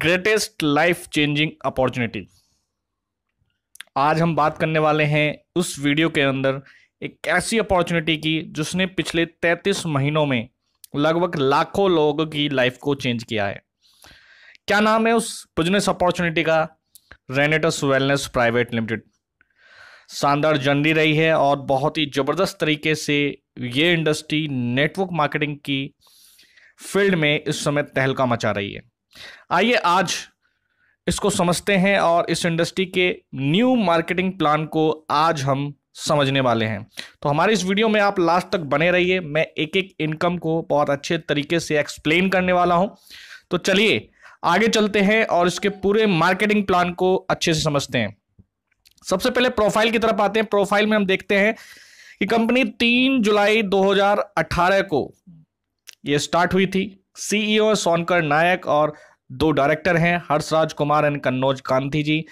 Greatest life changing opportunity. आज हम बात करने वाले हैं उस वीडियो के अंदर एक ऐसी अपॉर्चुनिटी की जिसने पिछले 33 महीनों में लगभग लाखों लोगों की लाइफ को चेंज किया है। क्या नाम है उस बिजनेस अपॉर्चुनिटी का? रेनेटस वेलनेस प्राइवेट लिमिटेड। शानदार जर्नी रही है और बहुत ही ज़बरदस्त तरीके से ये इंडस्ट्री नेटवर्क मार्केटिंग की फील्ड में इस समय तहलका मचा रही है। आइए आज इसको समझते हैं और इस इंडस्ट्री के न्यू मार्केटिंग प्लान को आज हम समझने वाले हैं। तो हमारे इस वीडियो में आप लास्ट तक बने रहिए। मैं एक एक इनकम को बहुत अच्छे तरीके से एक्सप्लेन करने वाला हूं। तो चलिए आगे चलते हैं और इसके पूरे मार्केटिंग प्लान को अच्छे से समझते हैं। सबसे पहले प्रोफाइल की तरफ आते हैं। प्रोफाइल में हम देखते हैं कि कंपनी 3 जुलाई 2018 को ये स्टार्ट हुई थी। सीईओ सोनकर नायक और 2 डायरेक्टर हैं, हर्षराज कुमार एंड कन्नौज कांति जी।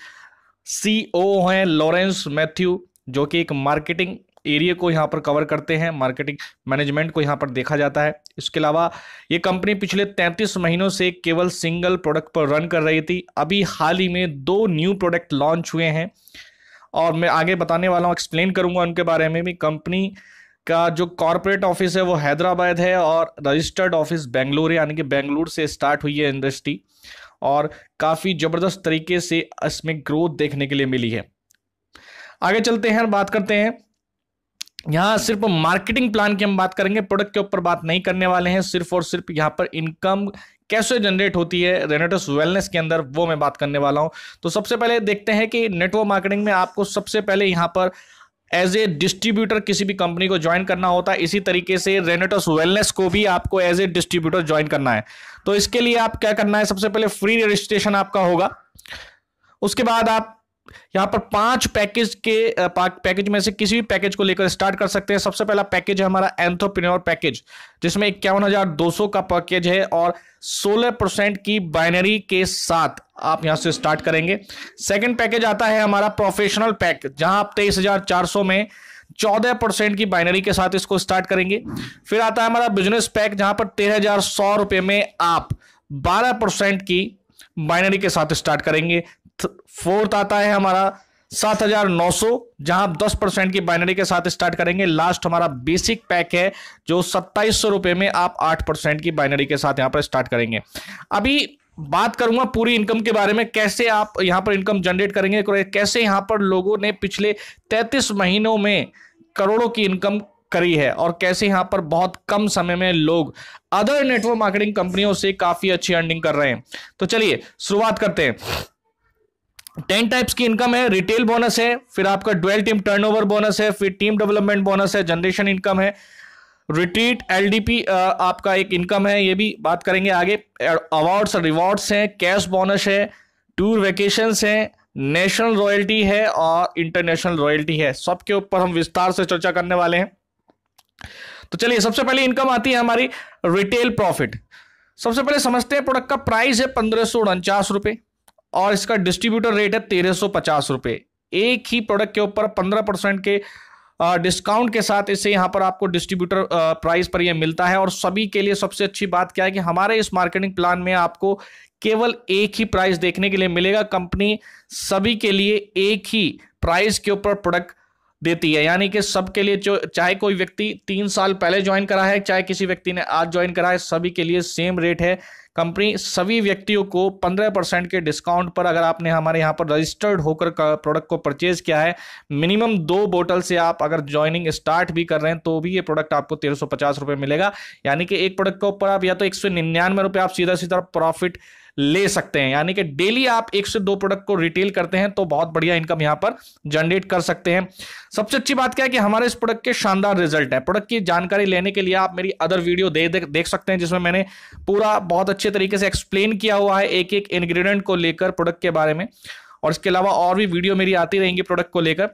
सीओ हैं लॉरेंस मैथ्यू, जो कि एक मार्केटिंग एरिया को यहाँ पर कवर करते हैं, मार्केटिंग मैनेजमेंट को यहाँ पर देखा जाता है। इसके अलावा ये कंपनी पिछले 33 महीनों से केवल सिंगल प्रोडक्ट पर रन कर रही थी। अभी हाल ही में 2 न्यू प्रोडक्ट लॉन्च हुए हैं और मैं आगे बताने वाला हूँ, एक्सप्लेन करूँगा उनके बारे में भी। कंपनी का जो कॉर्पोरेट ऑफिस है वो हैदराबाद है और रजिस्टर्ड ऑफिस बेंगलुरु है, यानी कि बेंगलुरु से स्टार्ट हुई है इंडस्ट्री और काफ़ी ज़बरदस्त तरीके से इसमें ग्रोथ देखने के लिए मिली है। आगे चलते हैं, बात करते हैं। यहाँ सिर्फ मार्केटिंग प्लान की हम बात करेंगे, प्रोडक्ट के ऊपर बात नहीं करने वाले हैं। सिर्फ और सिर्फ यहाँ पर इनकम कैसे जनरेट होती है रेनेटस वेलनेस के अंदर, वो मैं बात करने वाला हूँ। तो सबसे पहले देखते हैं कि नेटवर्क मार्केटिंग में आपको सबसे पहले यहाँ पर एज ए डिस्ट्रीब्यूटर किसी भी कंपनी को ज्वाइन करना होता है। इसी तरीके से रेनेटस वेलनेस को भी आपको एज ए डिस्ट्रीब्यूटर ज्वाइन करना है। तो इसके लिए आप क्या करना है, सबसे पहले फ्री रजिस्ट्रेशन आपका होगा। उसके बाद आप यहाँ पर 5 पैकेज में से किसी भी पैकेज को लेकर स्टार्ट कर सकते हैं। सबसे पहला पैकेज है हमारा एंटरप्रेन्योर पैकेज, जिसमें 51,200 का पैकेज है और 16% की बाइनरी के साथ आप यहां से स्टार्ट करेंगे। सेकंड पैकेज आता है हमारा प्रोफेशनल पैक, जहां आप 23,400 में 14% की बाइनरी के साथ इसको स्टार्ट करेंगे। फिर आता है हमारा बिजनेस पैक, जहां पर 13,100 रुपए में आप 12% की बाइनरी के साथ स्टार्ट करेंगे। फोर्थ आता है हमारा 7,900, जहां आप 10% की बाइनरी के साथ स्टार्ट करेंगे। लास्ट हमारा बेसिक पैक है जो 2,700 रुपए में आप 8% की बाइनरी के साथ यहां पर स्टार्ट करेंगे। अभी बात करूंगा पूरी इनकम के बारे में, कैसे आप यहां पर इनकम जनरेट करेंगे, कैसे यहां पर लोगों ने पिछले 33 महीनों में करोड़ों की इनकम करी है और कैसे यहां पर बहुत कम समय में लोग अदर नेटवर्क मार्केटिंग कंपनियों से काफी अच्छी अर्निंग कर रहे हैं। तो चलिए शुरुआत करते हैं। 10 टाइप्स की इनकम है। रिटेल बोनस है, फिर आपका ड्वेल टीम टर्नओवर बोनस है, फिर टीम डेवलपमेंट बोनस है, जनरेशन इनकम है, रिट्रीट एलडीपी आपका एक इनकम है, ये भी बात करेंगे आगे। अवार्ड्स रिवॉर्ड्स हैं, कैश बोनस है, टूर वेकेशंस है, नेशनल रॉयल्टी है और इंटरनेशनल रॉयल्टी है। सबके ऊपर हम विस्तार से चर्चा करने वाले हैं। तो चलिए सबसे पहले इनकम आती है हमारी रिटेल प्रॉफिट। सबसे पहले समझते हैं, प्रोडक्ट का प्राइस है 1,549 रुपए और इसका डिस्ट्रीब्यूटर रेट है 1,350 रुपए। एक ही प्रोडक्ट के ऊपर 15% के डिस्काउंट के साथ इसे यहां पर आपको डिस्ट्रीब्यूटर प्राइस पर यह मिलता है। और सभी के लिए सबसे अच्छी बात क्या है कि हमारे इस मार्केटिंग प्लान में आपको केवल एक ही प्राइस देखने के लिए मिलेगा। कंपनी सभी के लिए एक ही प्राइस के ऊपर प्रोडक्ट देती है, यानी कि सबके लिए, जो चाहे कोई व्यक्ति 3 साल पहले ज्वाइन करा है, चाहे किसी व्यक्ति ने आज ज्वाइन करा है, सभी के लिए सेम रेट है। कंपनी सभी व्यक्तियों को 15% के डिस्काउंट पर, अगर आपने हमारे यहाँ पर रजिस्टर्ड होकर प्रोडक्ट को परचेज किया है, मिनिमम 2 बोतल से आप अगर ज्वाइनिंग स्टार्ट भी कर रहे हैं तो भी ये प्रोडक्ट आपको 1,350 रुपये मिलेगा। यानी कि एक प्रोडक्ट के ऊपर आप या तो 199 रुपये आप सीधा सीधा प्रॉफिट ले सकते हैं। यानी कि डेली आप 1 से 2 प्रोडक्ट को रिटेल करते हैं तो बहुत बढ़िया इनकम यहां पर जनरेट कर सकते हैं। सबसे अच्छी बात क्या है कि हमारे इस प्रोडक्ट के शानदार रिजल्ट है। प्रोडक्ट की जानकारी लेने के लिए आप मेरी अदर वीडियो देख सकते हैं, जिसमें मैंने पूरा बहुत अच्छे तरीके से एक्सप्लेन किया हुआ है एक एक इंग्रेडिएंट को लेकर प्रोडक्ट के बारे में। और इसके अलावा और भी वीडियो मेरी आती रहेंगी प्रोडक्ट को लेकर।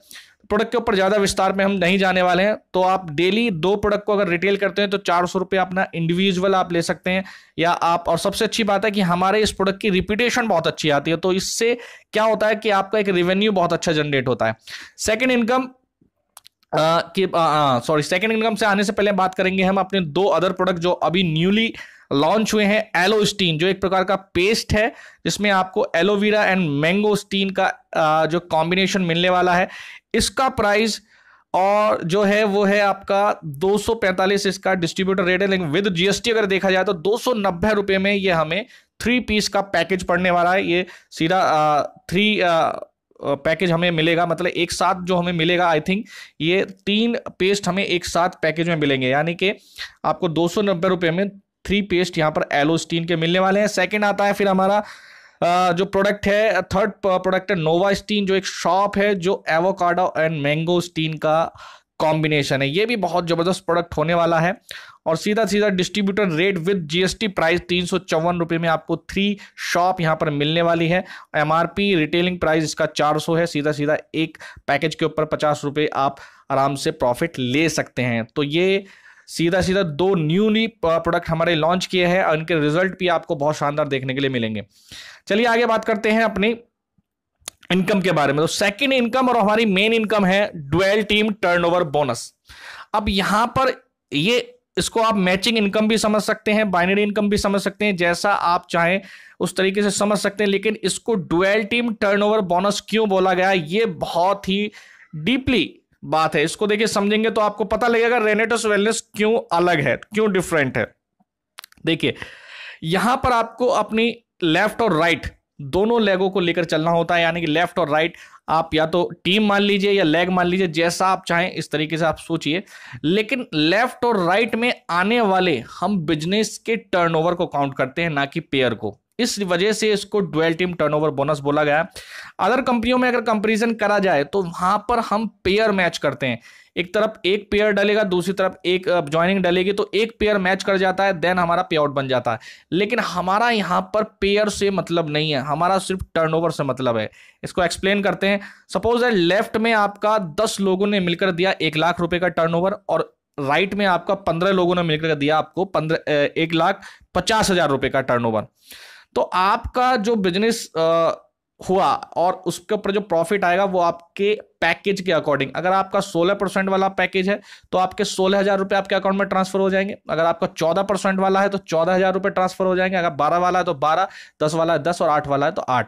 प्रोडक्ट के ऊपर ज्यादा विस्तार में हम नहीं जाने वाले हैं। तो आप डेली 2 प्रोडक्ट को अगर रिटेल करते हैं तो 400 रुपये अपना इंडिविजुअल आप ले सकते हैं या आप। और सबसे अच्छी बात है कि हमारे इस प्रोडक्ट की रिपीटेशन बहुत अच्छी आती है, तो इससे क्या होता है कि आपका एक रेवेन्यू बहुत अच्छा जनरेट होता है। सेकेंड इनकम सेकेंड इनकम से आने से पहले बात करेंगे हम अपने 2 अदर प्रोडक्ट जो अभी न्यूली लॉन्च हुए हैं एलोस्टीन, जो एक प्रकार का पेस्ट है जिसमें आपको एलोवेरा एंड मैंगोस्टीन का जो कॉम्बिनेशन मिलने वाला है। इसका प्राइस और जो है वो है आपका 245 इसका डिस्ट्रीब्यूटर रेट है, लेकिन विद जीएसटी अगर देखा जाए तो 290 रुपए में ये हमें 3 पीस का पैकेज पड़ने वाला है। ये सीधा 3 पैकेज हमें मिलेगा, मतलब एक साथ जो हमें मिलेगा, आई थिंक ये 3 पेस्ट हमें एक साथ पैकेज में मिलेंगे, यानी कि आपको 290 रुपए में 3 पेस्ट यहाँ पर एलोस्टीन के मिलने वाले हैं। सेकंड आता है फिर हमारा जो प्रोडक्ट है, थर्ड प्रोडक्ट है नोवास्टीन, जो एक शॉप है जो एवोकाडो एंड मैंगोस्टीन का कॉम्बिनेशन है। ये भी बहुत जबरदस्त प्रोडक्ट होने वाला है और सीधा सीधा distributor rate with GST price 354 रुपए में आपको 3 शॉप यहां पर मिलने वाली है। एमआरपी रिटेलिंग प्राइस इसका 400 है। सीधा सीधा एक पैकेज के ऊपर 50 रुपए आप आराम से प्रॉफिट ले सकते हैं। तो ये सीधा सीधा 2 न्यूली प्रोडक्ट हमारे लॉन्च किए हैं और इनके रिजल्ट भी आपको बहुत शानदार देखने के लिए मिलेंगे। चलिए आगे बात करते हैं अपनी इनकम के बारे में। तो सेकंड इनकम और हमारी मेन इनकम है डुअल टीम टर्नओवर बोनस। अब यहां पर ये इसको आप मैचिंग इनकम भी समझ सकते हैं, बाइनरी इनकम भी समझ सकते हैं, जैसा आप चाहें उस तरीके से समझ सकते हैं, लेकिन इसको डुअल टीम टर्नओवर बोनस क्यों बोला गया, ये बहुत ही डीपली बात है। इसको देखिए समझेंगे तो आपको पता लगेगा रेनेटस वेलनेस क्यों अलग है, क्यों डिफरेंट है। देखिए यहां पर आपको अपनी लेफ्ट और राइट दोनों लेगों को लेकर चलना होता है, यानी कि लेफ्ट और राइट आप या तो टीम मान लीजिए या लेग मान लीजिए, जैसा आप चाहें इस तरीके से आप सोचिए। लेकिन लेफ्ट और राइट में आने वाले हम बिजनेस के टर्नओवर को काउंट करते हैं, ना कि पेयर को। इस वजह से इसको डुअल टीम टर्नओवर बोनस बोला गया। अदर कंपनियों में अगर कंपैरिजन करा जाए तो वहां पर हम पेयर मैच करते हैं, एक तरफ एक पेयर डलेगा, दूसरी तरफ एक ज्वाइनिंग डलेगी, तो एक पेयर मैच कर जाता है, देन हमारा पे आउट बन जाता है। लेकिन हमारा यहां पर पेयर से मतलब नहीं है, हमारा सिर्फ टर्नओवर से मतलब है। इसको एक्सप्लेन करते हैं। सपोज दैट लेफ्ट में आपका 10 लोगों ने मिलकर दिया 1 लाख रुपए का टर्नओवर और राइट में आपका 15 लोगों ने मिलकर दिया आपको 1,50,000 रुपए का टर्नओवर। तो आपका जो बिजनेस हुआ और उसके ऊपर जो प्रॉफिट आएगा वो आपके पैकेज के अकॉर्डिंग, अगर आपका 16% वाला पैकेज है तो आपके 16,000 रुपए आपके अकाउंट में ट्रांसफर हो जाएंगे। अगर आपका 14% वाला है तो 14,000 रुपए ट्रांसफर हो जाएंगे। अगर 12 वाला है तो 12, 10 वाला है 10 और 8 वाला है तो 8।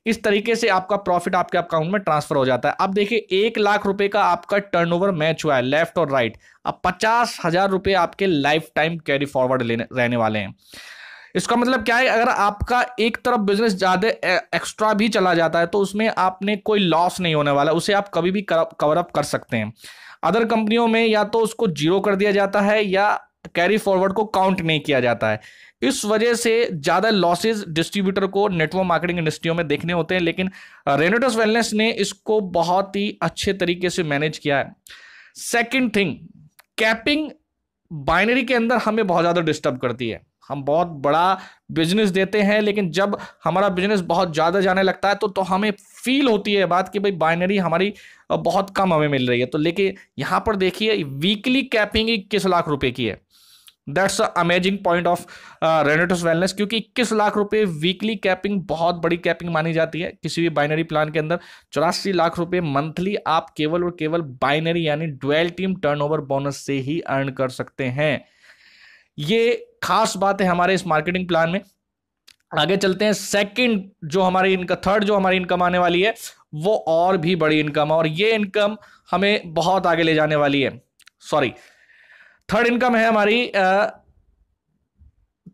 इस तरीके से आपका प्रॉफिट आपके अकाउंट में ट्रांसफर हो जाता है। अब देखिए 1 लाख रुपए का आपका टर्नओवर मैच हुआ है लेफ्ट और राइट। अब 50,000 रुपए आपके लाइफ टाइम कैरी फॉरवर्ड रहने वाले हैं। इसका मतलब क्या है, अगर आपका एक तरफ बिजनेस ज्यादा एक्स्ट्रा भी चला जाता है तो उसमें आपने कोई लॉस नहीं होने वाला, उसे आप कभी भी कवर अप कर सकते हैं। अदर कंपनियों में या तो उसको जीरो कर दिया जाता है या कैरी फॉरवर्ड को काउंट नहीं किया जाता है। इस वजह से ज्यादा लॉसेस डिस्ट्रीब्यूटर को नेटवर्क मार्केटिंग इंडस्ट्रियों में देखने होते हैं, लेकिन रेनेटस वेलनेस ने इसको बहुत ही अच्छे तरीके से मैनेज किया है। सेकेंड थिंग, कैपिंग बाइनरी के अंदर हमें बहुत ज्यादा डिस्टर्ब करती है। हम बहुत बड़ा बिजनेस देते हैं, लेकिन जब हमारा बिजनेस बहुत ज़्यादा जाने लगता है तो हमें फील होती है बात कि भाई बाइनरी हमारी बहुत कम हमें मिल रही है। तो लेकिन यहाँ पर देखिए वीकली कैपिंग 21 लाख रुपए की है। That's amazing point of रेनेटस wellness, क्योंकि 21 लाख रुपए वीकली कैपिंग बहुत बड़ी कैपिंग मानी जाती है किसी भी बाइनरी प्लान के अंदर। 84 लाख रुपए मंथली आप केवल और केवल बाइनरी यानी डुअल टीम टर्नओवर बोनस से ही अर्न कर सकते हैं। ये खास बात है हमारे इस मार्केटिंग प्लान में। आगे चलते हैं। सेकंड जो हमारी इनका थर्ड जो हमारी इनकम आने वाली है वो और भी बड़ी इनकम है और ये इनकम हमें बहुत आगे ले जाने वाली है। सॉरी, थर्ड इनकम है हमारी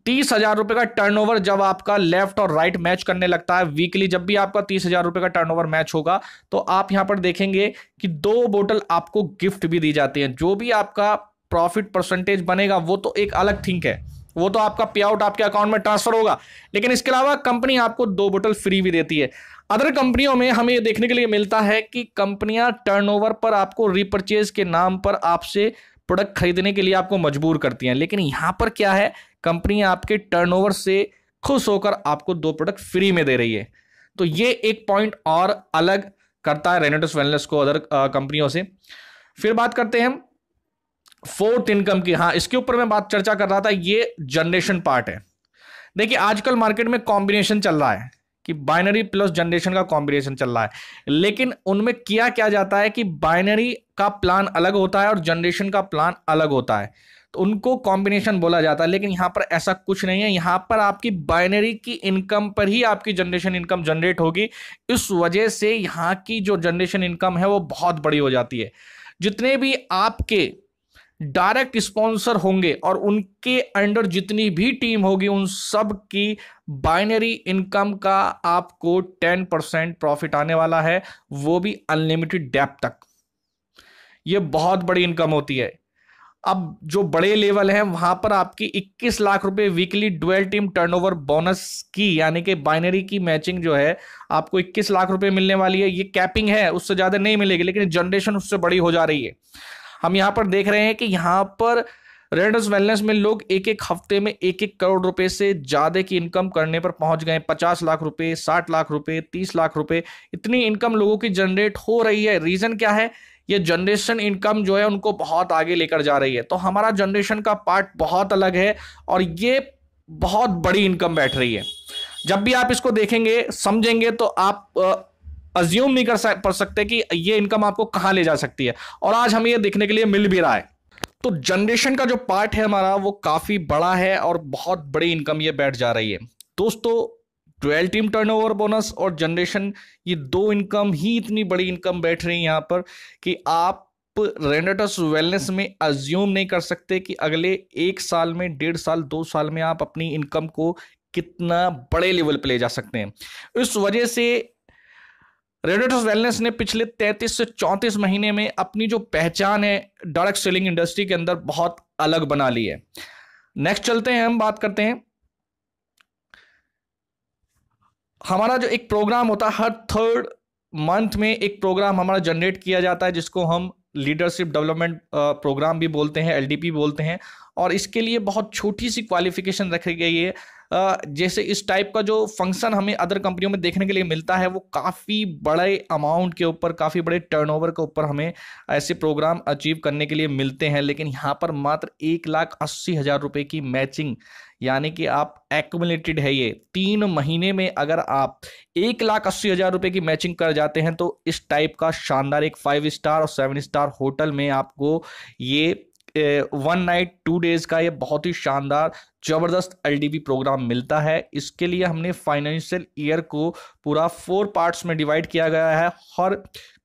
30,000 रुपए का टर्नओवर। जब आपका लेफ्ट और राइट मैच करने लगता है वीकली, जब भी आपका 30,000 रुपए का टर्नओवर मैच होगा तो आप यहां पर देखेंगे कि 2 बोतल आपको गिफ्ट भी दी जाती है। जो भी आपका प्रॉफिट परसेंटेज बनेगा वो तो एक अलग थिंग है, वो तो आपका पे आउट आपके अकाउंट में ट्रांसफर होगा, लेकिन इसके अलावा कंपनी आपको 2 बोतल फ्री भी देती है। अदर कंपनियों में हमें ये देखने के लिए मिलता है कि कंपनियां टर्नओवर पर आपको रिपर्चेज के नाम पर आपसे प्रोडक्ट खरीदने के लिए आपको मजबूर करती हैं, लेकिन यहां पर क्या है, कंपनी आपके टर्नओवर से खुश होकर आपको 2 प्रोडक्ट फ्री में दे रही है। तो ये एक पॉइंट और अलग करता है रेनेटस वेलनेस को अदर कंपनियों से। फिर बात करते हैं हम फोर्थ इनकम की। हाँ, इसके ऊपर मैं बात चर्चा कर रहा था, ये जनरेशन पार्ट है। देखिए आजकल मार्केट में कॉम्बिनेशन चल रहा है कि बाइनरी प्लस जनरेशन का कॉम्बिनेशन चल रहा है, लेकिन उनमें किया क्या जाता है कि बाइनरी का प्लान अलग होता है और जनरेशन का प्लान अलग होता है। तो उनको कॉम्बिनेशन बोला जाता है। लेकिन यहाँ पर ऐसा कुछ नहीं है, यहाँ पर आपकी बाइनरी की इनकम पर ही आपकी जनरेशन इनकम जनरेट होगी। इस वजह से यहाँ की जो जनरेशन इनकम है वो बहुत बड़ी हो जाती है। जितने भी आपके डायरेक्ट स्पॉन्सर होंगे और उनके अंडर जितनी भी टीम होगी, उन सब की बाइनरी इनकम का आपको 10% प्रॉफिट आने वाला है, वो भी अनलिमिटेड डेप्थ तक। ये बहुत बड़ी इनकम होती है। अब जो बड़े लेवल है वहां पर आपकी 21 लाख रुपए weekly dual team turnover bonus की, यानी कि बाइनरी की मैचिंग जो है आपको 21 लाख रुपए मिलने वाली है। ये कैपिंग है, उससे ज्यादा नहीं मिलेगी, लेकिन जनरेशन उससे बड़ी हो जा रही है। हम यहां पर देख रहे हैं कि यहां पर रेडर्स वेलनेस में लोग एक एक हफ्ते में 1-1 करोड़ रुपए से ज्यादा की इनकम करने पर पहुंच गए। 50 लाख रुपए, 60 लाख रुपए, 30 लाख रुपए, इतनी इनकम लोगों की जनरेट हो रही है। रीजन क्या है? ये जनरेशन इनकम जो है उनको बहुत आगे लेकर जा रही है। तो हमारा जनरेशन का पार्ट बहुत अलग है और ये बहुत बड़ी इनकम बैठ रही है। जब भी आप इसको देखेंगे, समझेंगे, तो आप अज्यूम नहीं कर सकते कि ये इनकम आपको कहां ले जा सकती है, और आज हमें ये देखने के लिए मिल भी रहा है। तो जनरेशन का जो पार्ट है हमारा वो काफी बड़ा है और बहुत बड़ी इनकम ये बैठ जा रही है। दोस्तों, डुअल टीम टर्नओवर बोनस और जनरेशन, ये दो इनकम ही इतनी बड़ी इनकम बैठ रही है यहां पर कि आप रेनेटस वेलनेस में अज्यूम नहीं कर सकते कि अगले 1 साल में, 1.5 साल, 2 साल में आप अपनी इनकम को कितना बड़े लेवल पे ले जा सकते हैं। इस वजह से रेनेटस वेलनेस ने पिछले 33 से 34 महीने में अपनी जो पहचान है डायरेक्ट सेलिंग इंडस्ट्री के अंदर बहुत अलग बना ली है। नेक्स्ट चलते हैं, हम बात करते हैं हमारा जो एक प्रोग्राम होता है, हर 3rd मंथ में एक प्रोग्राम हमारा जनरेट किया जाता है जिसको हम लीडरशिप डेवलपमेंट प्रोग्राम भी बोलते हैं, एलडीपी बोलते हैं। और इसके लिए बहुत छोटी सी क्वालिफिकेशन रखी गई है। जैसे इस टाइप का जो फंक्शन हमें अदर कंपनियों में देखने के लिए मिलता है, वो काफ़ी बड़े अमाउंट के ऊपर, काफ़ी बड़े टर्नओवर के ऊपर हमें ऐसे प्रोग्राम अचीव करने के लिए मिलते हैं। लेकिन यहाँ पर मात्र 1,80,000 रुपये की मैचिंग, यानी कि आप एक्युमुलेटेड है ये 3 महीने में अगर आप 1,80,000 रुपये की मैचिंग कर जाते हैं, तो इस टाइप का शानदार एक 5 स्टार और 7 स्टार होटल में आपको ये 1 नाइट 2 डेज का ये बहुत ही शानदार जबरदस्त एलडीबी प्रोग्राम मिलता है। इसके लिए हमने फाइनेंशियल ईयर को पूरा 4 पार्ट्स में डिवाइड किया गया है। हर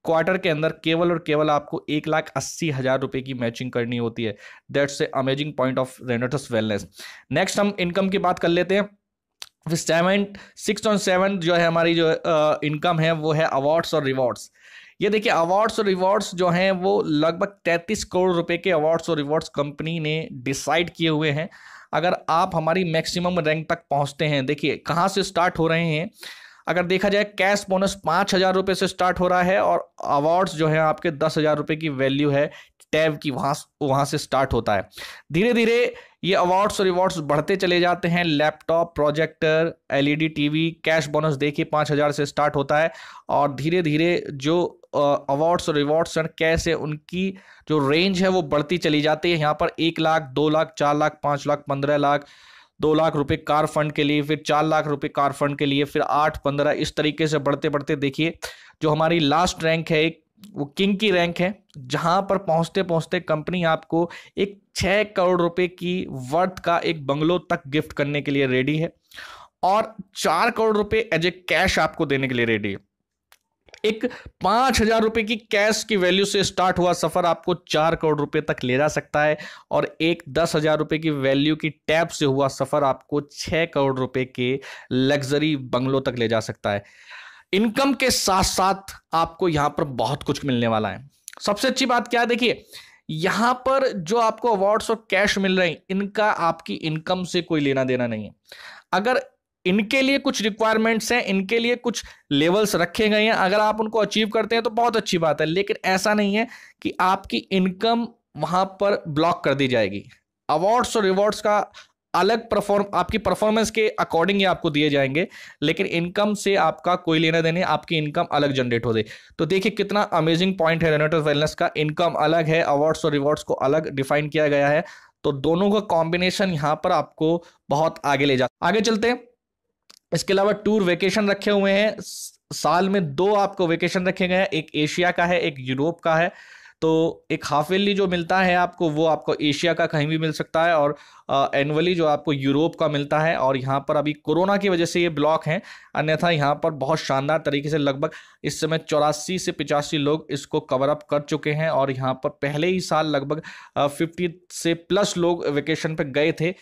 क्वार्टर के अंदर केवल और केवल आपको 1,80,000 रुपये की मैचिंग करनी होती है। That's a amazing point of रेनेटस wellness. Next हम इनकम की बात कर लेते हैं। 6 on 7 जो है हमारी जो इनकम है वो है अवार्ड्स और रिवॉर्ड्स। ये देखिए, अवार्ड्स और रिवॉर्ड्स जो हैं वो लगभग 33 करोड़ रुपए के अवार्ड्स और रिवॉर्ड्स कंपनी ने डिसाइड किए हुए हैं। अगर आप हमारी मैक्सिमम रैंक तक पहुंचते हैं, देखिए कहाँ से स्टार्ट हो रहे हैं। अगर देखा जाए, कैश बोनस 5,000 रुपये से स्टार्ट हो रहा है और अवार्ड्स जो है आपके 10,000 रुपये की वैल्यू है टैब की, वहाँ से स्टार्ट होता है। धीरे धीरे ये अवार्ड्स और रिवॉर्ड्स बढ़ते चले जाते हैं। Laptop, projector, LED TV, cash bonus देखिए 5,000 से स्टार्ट होता है और धीरे धीरे जो अवार्ड्स और रिवॉर्ड्स कैश है उनकी जो रेंज है वो बढ़ती चली जाती है। यहाँ पर 1 लाख, 2 लाख, 4 लाख, 5 लाख, 15 लाख, 2 लाख रुपए कार फंड के लिए, फिर 4 लाख रुपए कार फंड के लिए, फिर 8, 15, इस तरीके से बढ़ते बढ़ते देखिए जो हमारी लास्ट रैंक है वो किंग की रैंक है, जहां पर पहुंचते पहुंचते कंपनी आपको एक 6 करोड़ रुपए की वर्थ का एक बंगलो तक गिफ्ट करने के लिए रेडी है और 4 करोड़ रुपए एज ए कैश आपको देने के लिए रेडी है। एक 5,000 रुपए की कैश की वैल्यू से स्टार्ट हुआ सफर आपको 4 करोड़ रुपए तक ले जा सकता है और एक 10,000 रुपए की वैल्यू की टैब से हुआ सफर आपको 6 करोड़ रुपए के लग्जरी बंगलो तक ले जा सकता है। इनकम के साथ साथ आपको यहां पर बहुत कुछ मिलने वाला है। सबसे अच्छी बात क्या है, देखिए यहां पर जो आपको अवार्ड्स और कैश मिल रहे हैं, इनका आपकी इनकम से कोई लेना देना नहीं है। अगर इनके लिए कुछ रिक्वायरमेंट्स हैं, इनके लिए कुछ लेवल्स रखे गए हैं, अगर आप उनको अचीव करते हैं तो बहुत अच्छी बात है, लेकिन ऐसा नहीं है कि आपकी इनकम वहां पर ब्लॉक कर दी जाएगी। अवार्ड्स और रिवॉर्ड्स का अलग आपकी परफॉर्मेंस के अकॉर्डिंग ही आपको दिए जाएंगे, लेकिन इनकम से आपका कोई लेना देना, आपकी इनकम अलग जनरेट हो गई। तो देखिए कितना अमेजिंग पॉइंट है रेनेटस वेलनेस का। इनकम अलग है, अवार्ड्स और रिवॉर्ड्स को अलग डिफाइन किया गया है, तो दोनों का कॉम्बिनेशन यहां पर आपको बहुत आगे ले जाता। आगे चलते हैं। इसके अलावा टूर वेकेशन रखे हुए हैं, साल में 2 आपको वेकेशन रखे गए हैं, एक एशिया का है, एक यूरोप का है। तो एक हाफ ईयरली जो मिलता है आपको, वो आपको एशिया का कहीं भी मिल सकता है, और एनुअली जो आपको यूरोप का मिलता है। और यहाँ पर अभी कोरोना की वजह से ये ब्लॉक हैं, अन्यथा यहाँ पर बहुत शानदार तरीके से लगभग इस समय 84 से 85 लोग इसको कवर अप कर चुके हैं। और यहाँ पर पहले ही साल लगभग 50 से प्लस लोग वेकेशन पे गए थे।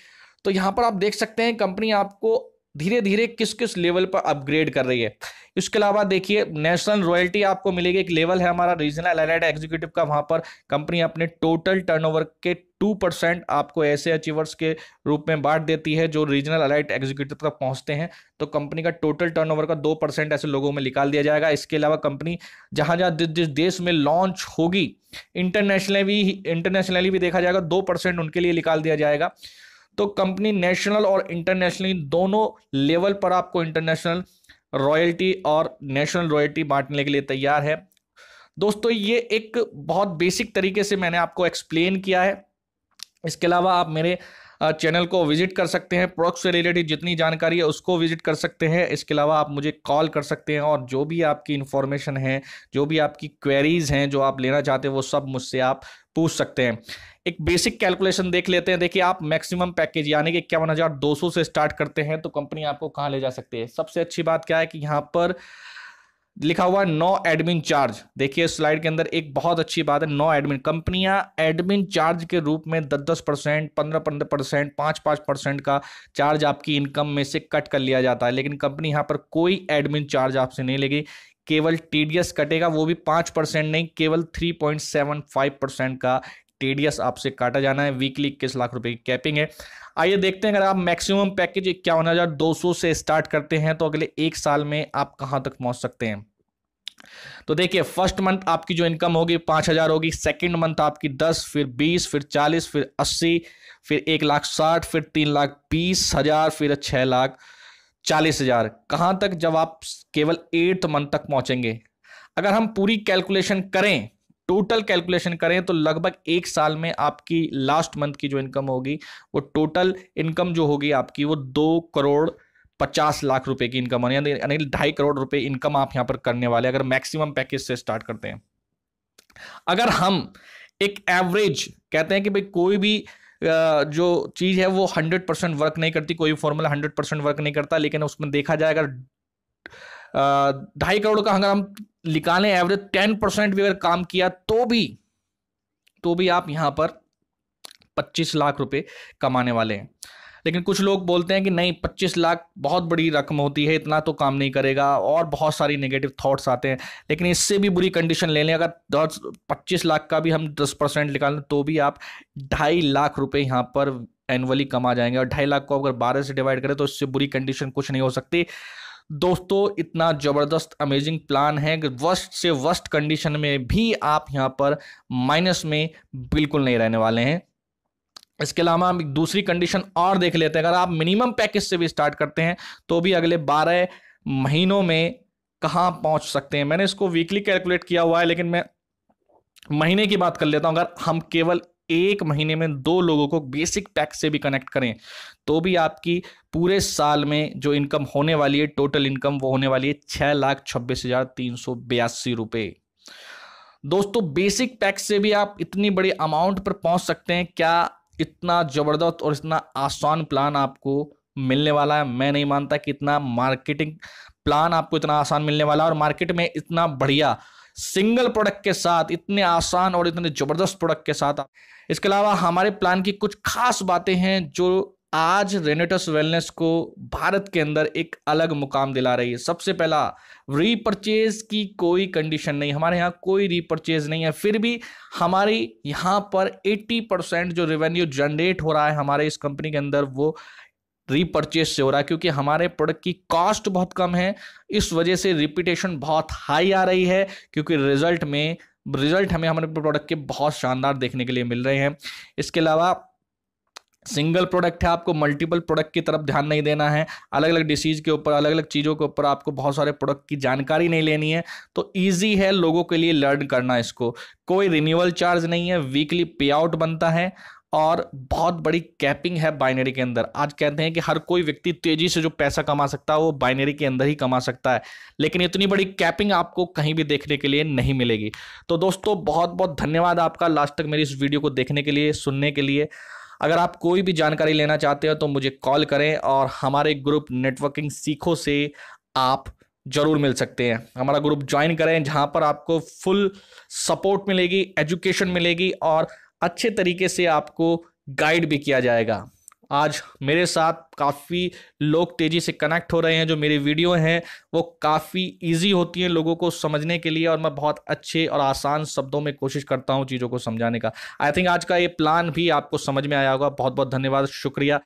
तो यहाँ पर आप देख सकते हैं कंपनी आपको धीरे धीरे किस किस लेवल पर अपग्रेड कर रही है। इसके अलावा देखिए नेशनल रॉयल्टी आपको मिलेगी, एक लेवल है हमारा रीजनल एलाइड एग्जीक्यूटिव का, वहां पर कंपनी अपने टोटल टर्नओवर के 2% आपको ऐसे अचीवर्स के रूप में बांट देती है जो रीजनल एलाइड एग्जीक्यूटिव तक पहुंचते हैं। तो कंपनी का टोटल टर्नओवर का 2% ऐसे लोगों में निकाल दिया जाएगा। इसके अलावा कंपनी जहां जहां जिस देश में लॉन्च होगी, इंटरनेशनली भी देखा जाएगा, 2% उनके लिए निकाल दिया जाएगा। तो कंपनी नेशनल और इंटरनेशनली दोनों लेवल पर आपको इंटरनेशनल रॉयल्टी और नेशनल रॉयल्टी बांटने के लिए तैयार है। दोस्तों ये एक बहुत बेसिक तरीके से मैंने आपको एक्सप्लेन किया है। इसके अलावा आप मेरे चैनल को विजिट कर सकते हैं, प्रोडक्ट से रिलेटेड जितनी जानकारी है उसको विजिट कर सकते हैं। इसके अलावा आप मुझे कॉल कर सकते हैं और जो भी आपकी इंफॉर्मेशन है, जो भी आपकी क्वेरीज हैं, जो आप लेना चाहते हैं, वो सब मुझसे आप पूछ सकते हैं। एक बेसिक कैलकुलेशन देख लेते हैं। देखिए आप मैक्सिमम पैकेज यानी कि 51,200 से स्टार्ट करते हैं तो कंपनी आपको कहां ले जा सकती है। सबसे अच्छी बात क्या है कि यहां पर लिखा हुआ है नो एडमिन चार्ज। देखिए स्लाइड के अंदर एक बहुत अच्छी बात है, नो एडमिन। कंपनियां एडमिन चार्ज के रूप में 10-10%, 15-15%, 5-5% का चार्ज आपकी इनकम में से कट कर लिया जाता है, लेकिन कंपनी यहां पर कोई एडमिन चार्ज आपसे नहीं लेगी। केवल टीडीएस कटेगा, वो भी 5% नहीं, केवल 3.75% का टीडीएस आपसे काटा जाना है। वीकली 21 लाख रुपए की कैपिंग है। आइए देखते हैं, अगर आप मैक्सिमम पैकेज 51,200 से स्टार्ट करते हैं तो अगले एक साल में आप कहां तक पहुंच सकते हैं। तो देखिए फर्स्ट मंथ आपकी जो इनकम होगी 5,000 होगी, सेकंड मंथ आपकी 10, फिर 20, फिर 40, फिर 80, फिर 1,60,000, फिर 3,20,000, फिर 6,40,000। कहां तक, जब आप केवल 8th मंथ तक पहुंचेंगे। अगर हम पूरी कैलकुलेशन करें, टोटल कैलकुलेशन करें, तो लगभग एक साल में आपकी लास्ट मंथ की जो इनकम होगी, वो टोटल इनकम जो होगी आपकी, वो 2,50,00,000 रुपए की इनकम होनी, यानी 2.5 करोड़ रुपए इनकम आप यहां पर करने वाले, अगर मैक्सिमम पैकेज से स्टार्ट करते हैं। अगर हम एक एवरेज कहते हैं कि भाई कोई भी जो चीज है वो 100% वर्क नहीं करती, कोई फॉर्मूला 100% वर्क नहीं करता, लेकिन उसमें देखा जाए अगर 2.5 करोड़ का अगर हम निकालें एवरेज 10% भी अगर काम किया तो भी आप यहां पर 25 लाख रुपए कमाने वाले हैं। लेकिन कुछ लोग बोलते हैं कि नहीं 25 लाख बहुत बड़ी रकम होती है, इतना तो काम नहीं करेगा, और बहुत सारी नेगेटिव थॉट्स आते हैं। लेकिन इससे भी बुरी कंडीशन ले लें, अगर 25 लाख का भी हम 10% निकालें तो भी आप 2.5 लाख रुपए यहां पर एनुअली कमा जाएंगे। और 2.5 लाख को अगर 12 से डिवाइड करें तो इससे बुरी कंडीशन कुछ नहीं हो सकती। दोस्तों इतना जबरदस्त अमेजिंग प्लान है कि वर्स्ट से वर्स्ट कंडीशन में भी आप यहां पर माइनस में बिल्कुल नहीं रहने वाले हैं। इसके अलावा हम दूसरी कंडीशन और देख लेते हैं। अगर आप मिनिमम पैकेज से भी स्टार्ट करते हैं तो भी अगले 12 महीनों में कहां पहुंच सकते हैं। मैंने इसको वीकली कैलकुलेट किया हुआ है, लेकिन मैं महीने की बात कर लेता हूं। अगर हम केवल एक महीने में 2 लोगों को बेसिक पैक से भी कनेक्ट करें तो भी आपकी पूरे साल में जो इनकम होने वाली है, टोटल इनकम, वो होने वाली है 6,26,382 रुपए। दोस्तों बेसिक पैक से भी आप इतनी बड़ी अमाउंट पर पहुंच सकते हैं। क्या इतना जबरदस्त और इतना आसान प्लान आपको मिलने वाला है? मैं नहीं मानता कि इतना मार्केटिंग प्लान आपको इतना आसान मिलने वाला है, और मार्केट में इतना बढ़िया सिंगल प्रोडक्ट के साथ, इतने आसान और इतने जबरदस्त प्रोडक्ट के साथ। इसके अलावा हमारे प्लान की कुछ खास बातें हैं जो आज रेनेटस वेलनेस को भारत के अंदर एक अलग मुकाम दिला रही है। सबसे पहला, रीपरचेज की कोई कंडीशन नहीं, हमारे यहाँ कोई रीपरचेज नहीं है। फिर भी हमारी यहाँ पर 80% जो रेवेन्यू जनरेट हो रहा है हमारे इस कंपनी के अंदर, वो रीपरचेज से हो रहा है, क्योंकि हमारे प्रोडक्ट की कॉस्ट बहुत कम है। इस वजह से रिपीटेशन बहुत हाई आ रही है, क्योंकि रिजल्ट हमें हमारे प्रोडक्ट के बहुत शानदार देखने के लिए मिल रहे हैं। इसके अलावा सिंगल प्रोडक्ट है, आपको मल्टीपल प्रोडक्ट की तरफ ध्यान नहीं देना है। अलग अलग डिसीज के ऊपर, अलग अलग चीज़ों के ऊपर आपको बहुत सारे प्रोडक्ट की जानकारी नहीं लेनी है, तो ईजी है लोगों के लिए लर्न करना इसको। कोई रिन्यूअल चार्ज नहीं है, वीकली पे आउट बनता है, और बहुत बड़ी कैपिंग है बाइनरी के अंदर। आज कहते हैं कि हर कोई व्यक्ति तेजी से जो पैसा कमा सकता है वो बाइनरी के अंदर ही कमा सकता है, लेकिन इतनी बड़ी कैपिंग आपको कहीं भी देखने के लिए नहीं मिलेगी। तो दोस्तों बहुत बहुत धन्यवाद आपका लास्ट तक मेरी इस वीडियो को देखने के लिए, सुनने के लिए। अगर आप कोई भी जानकारी लेना चाहते हो तो मुझे कॉल करें और हमारे ग्रुप नेटवर्किंग सीखो से आप जरूर मिल सकते हैं। हमारा ग्रुप ज्वाइन करें जहां पर आपको फुल सपोर्ट मिलेगी, एजुकेशन मिलेगी और अच्छे तरीके से आपको गाइड भी किया जाएगा। आज मेरे साथ काफ़ी लोग तेज़ी से कनेक्ट हो रहे हैं। जो मेरी वीडियो हैं वो काफ़ी इजी होती हैं लोगों को समझने के लिए और मैं बहुत अच्छे और आसान शब्दों में कोशिश करता हूं चीज़ों को समझाने का। आई थिंक आज का ये प्लान भी आपको समझ में आया होगा। बहुत बहुत धन्यवाद, शुक्रिया।